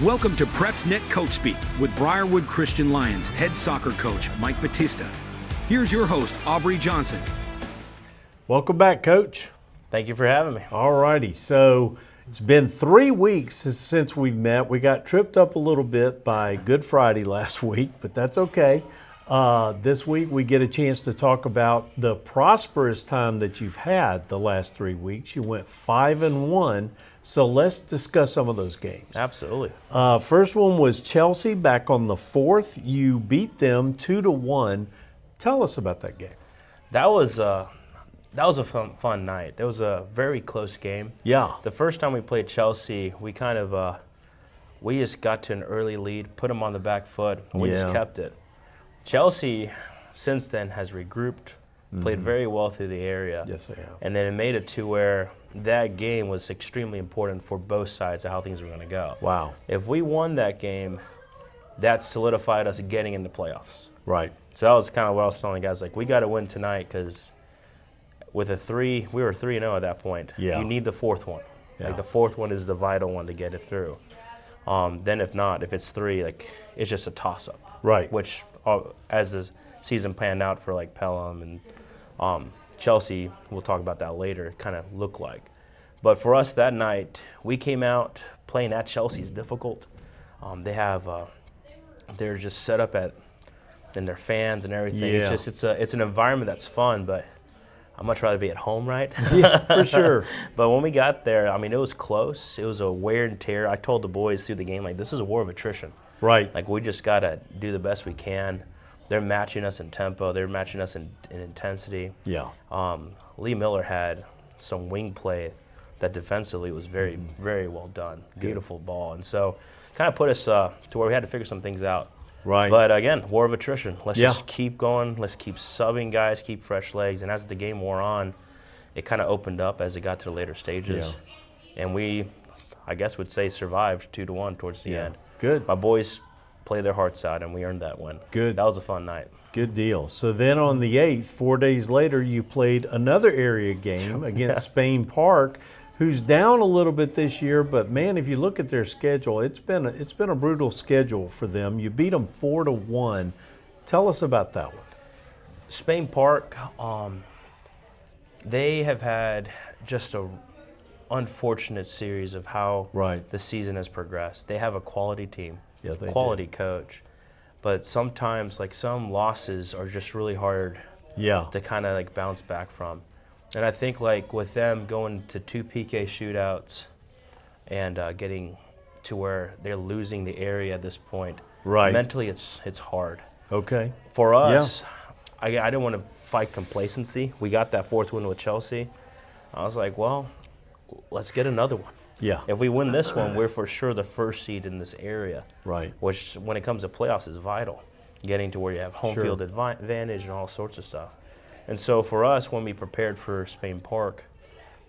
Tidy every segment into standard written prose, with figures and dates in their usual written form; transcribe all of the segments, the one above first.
Welcome to PrepsNet Coach Speak with Briarwood Christian Lions head soccer coach Mike Bautista. Here's your host, Aubrey Johnson. Welcome back, Coach. Thank you for having me. All righty. So it's been 3 weeks since we've met. We got tripped up a little bit by Good Friday last week, but that's okay. This week we get a chance to talk about the prosperous time that you've had the last 3 weeks. You went 5-1. So let's discuss some of those games. Absolutely. First one was Chelsea back on the 4th. You beat them 2-1. Tell us about that game. That was a fun night. It was a very close game. Yeah. The first time we played Chelsea, we just got to an early lead, put them on the back foot, and we just kept it. Chelsea, since then, has regrouped, played very well through the area. Yes, they have. And then it made it to where that game was extremely important for both sides of how things were going to go. Wow. If we won that game, that solidified us getting in the playoffs. Right. So that was kind of what I was telling the guys, like, we got to win tonight because with we were 3-0 at that point. Yeah. You need the fourth one. Yeah. Like, the fourth one is the vital one to get it through. Then if it's 3, like, it's just a toss-up. Right. Which, as the season panned out for, like, Pelham and Chelsea, we'll talk about that later, kind of looked like. But for us that night, we came out playing at Chelsea is difficult. They're just set up and their fans and everything. Yeah. It's an environment that's fun, but I'd much rather be at home, right? Yeah, for sure. But when we got there, I mean, it was close. It was a wear and tear. I told the boys through the game, like, this is a war of attrition. Right. Like, we just got to do the best we can. They're matching us in tempo. They're matching us in intensity. Yeah. Lee Miller had some wing play that defensively was very, very well done. Beautiful ball. And so kind of put us to where we had to figure some things out. Right. But again, war of attrition. Let's just keep going. Let's keep subbing guys, keep fresh legs. And as the game wore on, it kind of opened up as it got to the later stages. Yeah. And we, I guess would say, survived 2-1 towards the end. Good. My boys played their hearts out, and we earned that win. Good. That was a fun night. Good deal. So then on the 8th, 4 days later, you played another area game against Spain Park, who's down a little bit this year. But man, if you look at their schedule, it's been a brutal schedule for them. You beat them 4-1. Tell us about that one. Spain Park, they have had just a unfortunate series of how the season has progressed. They have a quality team, quality coach, but sometimes, like, some losses are just really hard to kind of, like, bounce back from. And I think, like, with them going to 2 PK shootouts and getting to where they're losing the area at this point, mentally it's hard. Okay. For us, I didn't want to fight complacency. We got that 4th win with Chelsea. I was like, well, let's get another one. Yeah. If we win this one, we're for sure the first seed in this area. Right. Which, when it comes to playoffs, is vital. Getting to where you have home field advantage and all sorts of stuff. And so for us, when we prepared for Spain Park,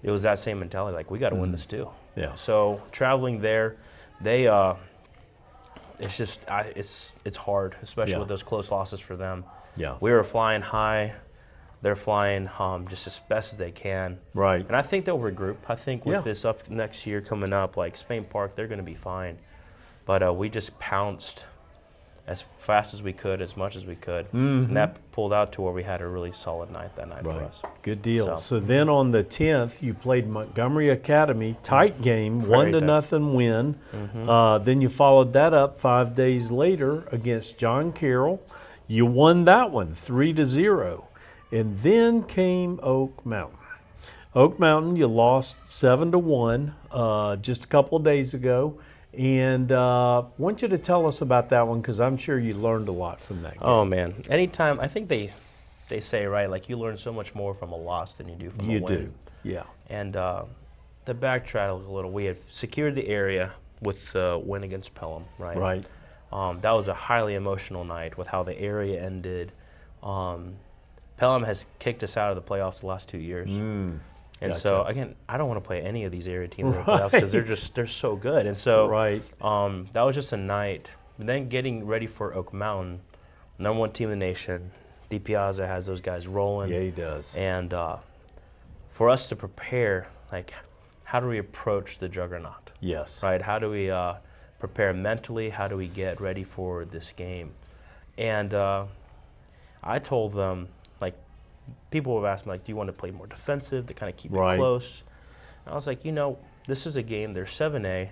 it was that same mentality. Like, we got to win this too. Yeah. So traveling there, it's just it's hard, especially with those close losses for them. Yeah. We were flying high. They're flying just as best as they can. Right. And I think they'll regroup. I think with this up next year coming up, like Spain Park, they're going to be fine. But we just pounced as fast as we could, as much as we could. And that pulled out to where we had a really solid night that night for us. Good deal. So then on the 10th, you played Montgomery Academy, tight game, 1-0 win. Then you followed that up 5 days later against John Carroll. You won that one 3-0. And then came Oak Mountain. Oak Mountain, you lost 7-1 just a couple of days ago. And I want you to tell us about that one because I'm sure you learned a lot from that game. Oh, man. Anytime, I think they say, right, like, you learn so much more from a loss than you do from a win. You do, yeah. And the backtrack a little, we had secured the area with the win against Pelham, right? Right. That was a highly emotional night with how the area ended. Pelham has kicked us out of the playoffs the last 2 years. And so, again, I don't want to play any of these area teams in the playoffs because they're so good. And so that was just a night. And then getting ready for Oak Mountain, #1 team in the nation. DiPiazza has those guys rolling. Yeah, he does. And for us to prepare, like, how do we approach the juggernaut? Yes. Right? How do we prepare mentally? How do we get ready for this game? And I told them, like, people have asked me, like, do you want to play more defensive to kind of keep it close? And I was like, this is a game. They're 7A.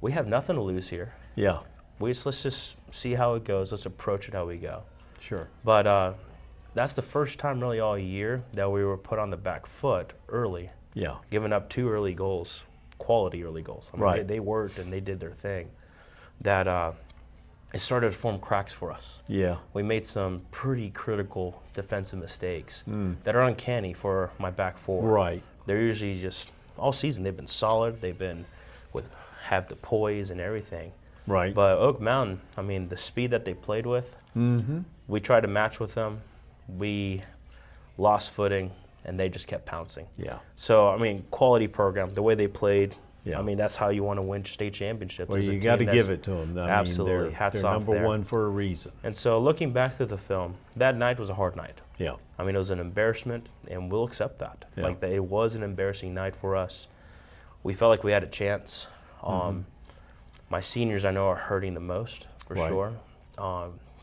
We have nothing to lose here. Yeah. Let's just see how it goes. Let's approach it how we go. Sure. But that's the first time really all year that we were put on the back foot early. Yeah. Giving up 2 early goals, quality early goals. I mean, they worked and they did their thing. That it started to form cracks for us. Yeah. We made some pretty critical defensive mistakes that are uncanny for my back four. Right. They're usually just, all season they've been solid. They've been have the poise and everything. Right. But Oak Mountain, I mean, the speed that they played with, we tried to match with them. We lost footing, and they just kept pouncing. Yeah. So, I mean, quality program, the way they played, yeah. I mean, that's how you want to win state championships. Well, you got to give it to them. Absolutely. Hats they're off number there. one for a reason. And so looking back through the film, that night was a hard night. Yeah. I mean, it was an embarrassment, and we'll accept that. Yeah. Like, it was an embarrassing night for us. We felt like we had a chance. My seniors, I know, are hurting the most, for sure.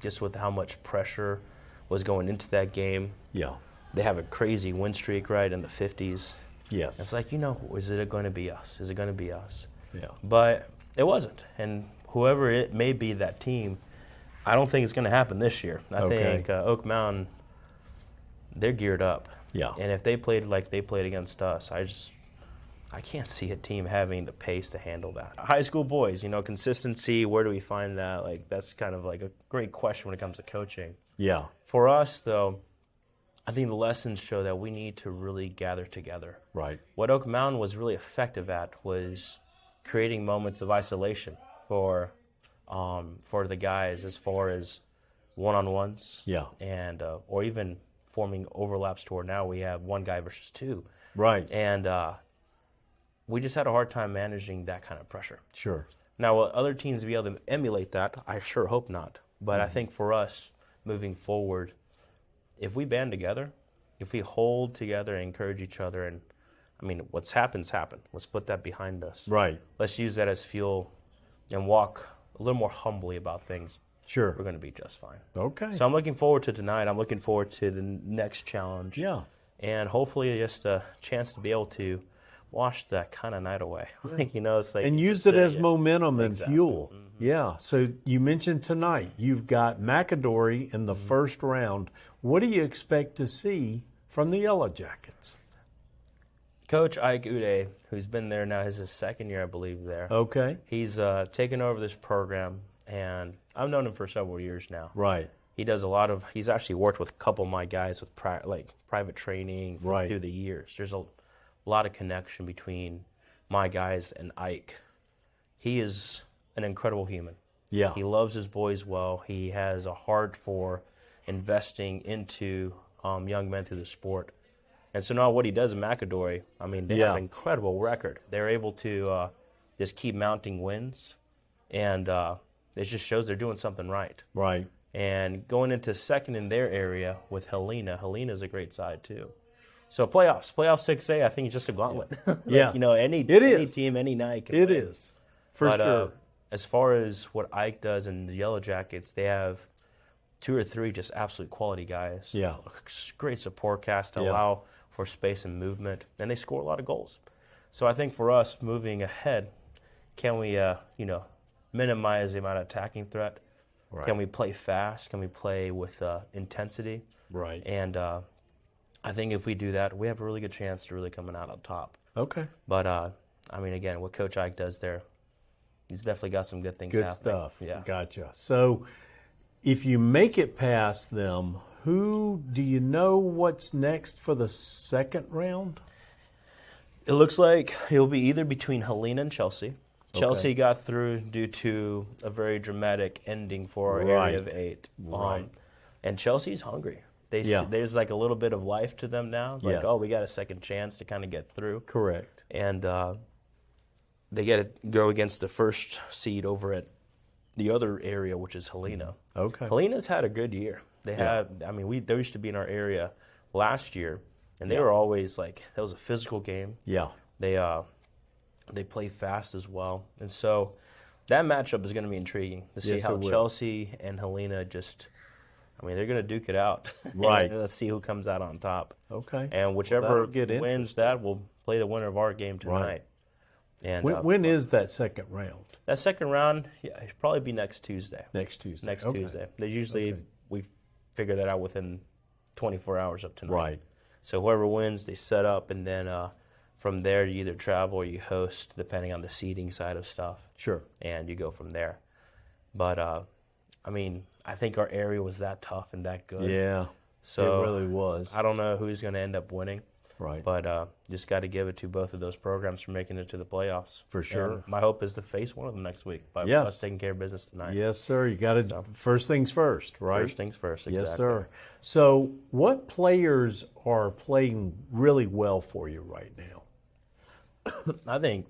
Just with how much pressure was going into that game. Yeah. They have a crazy win streak, right, in the 50s. Yes. It's like, is it going to be us? Is it going to be us? Yeah. But it wasn't. And whoever it may be, that team, I don't think it's going to happen this year. I think Oak Mountain, they're geared up. Yeah. And if they played like they played against us, I can't see a team having the pace to handle that. High school boys, consistency, where do we find that? Like, that's kind of like a great question when it comes to coaching. Yeah. For us, though, I think the lessons show that we need to really gather together. Right. What Oak Mountain was really effective at was creating moments of isolation for the guys, as far as one-on-ones. Yeah. And or even forming overlaps to where now we have one guy versus two. Right. And we just had a hard time managing that kind of pressure. Sure. Now, will other teams be able to emulate that? I sure hope not. But I think for us, moving forward, if we band together, if we hold together and encourage each other, and I mean, what's happened. Let's put that behind us. Right. Let's use that as fuel and walk a little more humbly about things. Sure. We're going to be just fine. Okay. So I'm looking forward to tonight. I'm looking forward to the next challenge. Yeah. And hopefully just a chance to be able to wash that kind of night away. It's like, and use it as momentum and fuel. Mm-hmm. Yeah. So you mentioned tonight you've got McAdory in the first round. What do you expect to see from the Yellow Jackets? Coach Ike Ude, who's been there now, his second year, I believe, there. Okay. He's taken over this program, and I've known him for several years now. Right. He does he's actually worked with a couple of my guys with private training through the years. There's a lot of connection between my guys and Ike. He is an incredible human. Yeah. He loves his boys well. He has a heart for investing into young men through the sport. And so now what he does in McAdory, I mean, they have an incredible record. They're able to just keep mounting wins, and it just shows they're doing something right. Right. And going into second in their area with Helena's a great side too. So playoff 6A, I think it's just a gauntlet. Yeah. Any team, any night can It win. is. For sure. As far as what Ike does in the Yellow Jackets, they have 2 or 3 just absolute quality guys. Yeah. Great support cast to allow for space and movement, and they score a lot of goals. So I think for us moving ahead, can we minimize the amount of attacking threat? Right. Can we play fast? Can we play with intensity? Right. And I think if we do that, we have a really good chance to really coming out on top. Okay. But I mean, again, what Coach Ike does there, he's definitely got some good things happening. Good stuff. Yeah. Gotcha. So if you make it past them, who do you know what's next for the second round? It looks like it'll be either between Helena and Chelsea. Chelsea got through due to a very dramatic ending for our area of 8. Right. And Chelsea's hungry. There's like a little bit of life to them now. Like, we got a second chance to kind of get through. Correct. And they get to go against the first seed over at the other area, which is Helena. Okay. Helena's had a good year. They they used to be in our area last year, and they were always like, that was a physical game. Yeah. They play fast as well. And so That matchup is going to be intriguing to see Yes, how it will. Chelsea and Helena they're going to duke it out. Right. Let's see who comes out on top. Okay. And whichever that'll wins that will play the winner of our game tonight. Right. And when is that second round? that second round? Yeah, it'll probably be next Tuesday. Next Tuesday. Next Okay. Tuesday. They usually we figure that out within 24 hours of tonight. Right. So whoever wins, they set up, and then from there you either travel or you host, depending on the seating side of stuff. Sure. And you go from there. But I think our area was that tough and that good. Yeah. So it really was. I don't know who's going to end up winning. Right. But just got to give it to both of those programs for making it to the playoffs. For sure. And my hope is to face one of them next week by Yes. us taking care of business tonight. Yes, sir. You got to first things first, right? First things first, exactly. Yes, sir. So, what players are playing really well for you right now? I think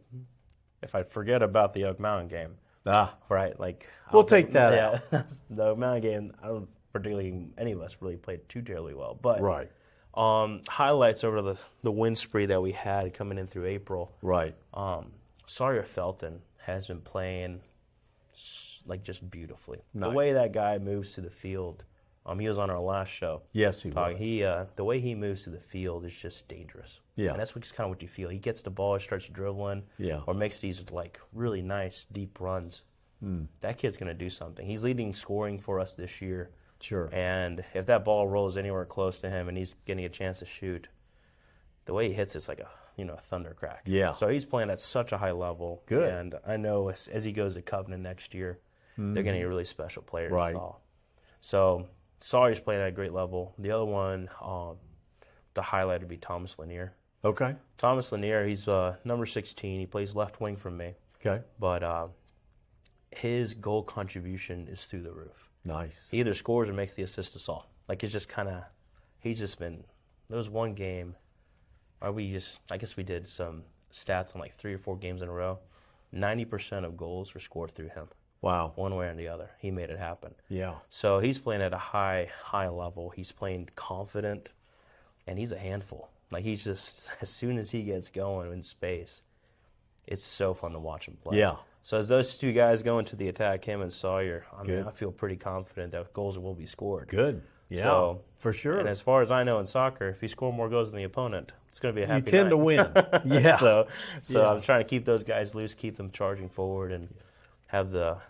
if I forget about the Oak Mountain game, right? Like We'll take that out. The Oak Mountain game, I don't particularly any of us really played too terribly well, but Right. Highlights over the win spree that we had coming in through April. Right. Sawyer Felton has been playing like just beautifully. Nice. The way that guy moves to the field, he was on our last show. Yes, he was. The way he moves to the field is just dangerous. Yeah. And that's kind of what you feel. He gets the ball, starts dribbling, Yeah. or makes these like really nice deep runs. That kid's going to do something. He's leading scoring for us this year. Sure. And if that ball rolls anywhere close to him and he's getting a chance to shoot, the way he hits it's like a thunder crack. Yeah. So he's playing at such a high level. Good. And I know as he goes to Covenant next year, they're getting a really special player. Right. So Sawyer's playing at a great level. The other one, the highlight would be Thomas Lanier. Okay. Thomas Lanier, he's number 16. He plays left wing from me. Okay. But his goal contribution is through the roof. Nice. He either scores or makes the assist to Saul. Like it's just he's just been, there was one game, I guess we did some stats on like 3 or 4 games in a row. 90% of goals were scored through him. Wow. One way or the other. He made it happen. Yeah. So he's playing at a high level. He's playing confident, and he's a handful. Like he's just, as soon as he gets going in space, it's so fun to watch him play. Yeah. So as those two guys go into the attack, him and Sawyer, Good. I feel pretty confident that goals will be scored. Good. Yeah. So, for sure. And as far as I know in soccer, if you score more goals than the opponent, it's going to be a happy you tend night. to win. Yeah. So Yeah. I'm trying to keep those guys loose, keep them charging forward, and have the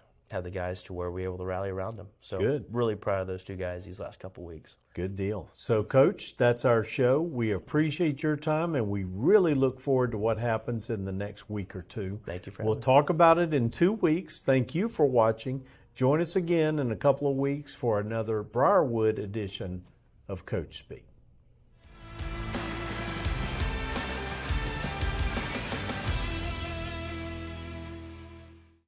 guys to where we're able to rally around them. So Good. really proud of those two guys these last couple weeks. Good deal. So, Coach, that's our show. We appreciate your time, and we really look forward to what happens in the next week or two. Thank you for We'll having me. talk about it in 2 weeks. Thank you for watching. Join us again in a couple of weeks for another Briarwood edition of Coach Speak.